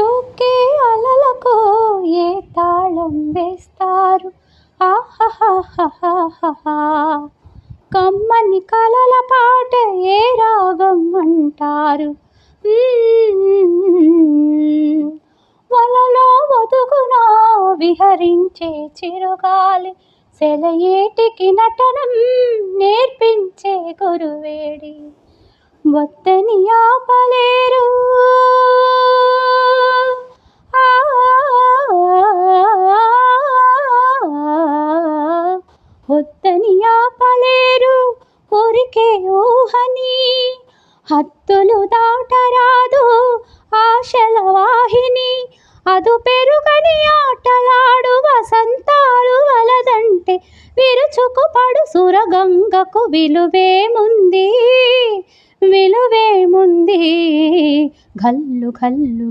దూకే అలలకు ఏ తాళం వేస్తారు? ఆహాహాహాహా కమ్మని కలల పాట ఏ రాగం అంటారు? వలలో వదుగున విహరించే చిరుగాలి సెలయేటికి నటనం నేర్పించే గురువేడి వద్దని ఆపలేరు. వద్దని ఆపలేరు ఊరికే ఊహని హద్దులు దాటరాదు ఆశల వాహిని అదు పెరుగని ఆటలాడు వసంతాలు వలదంటే విరుచుకుపడు సురగంగకు విలువేముంది గల్లు గల్లు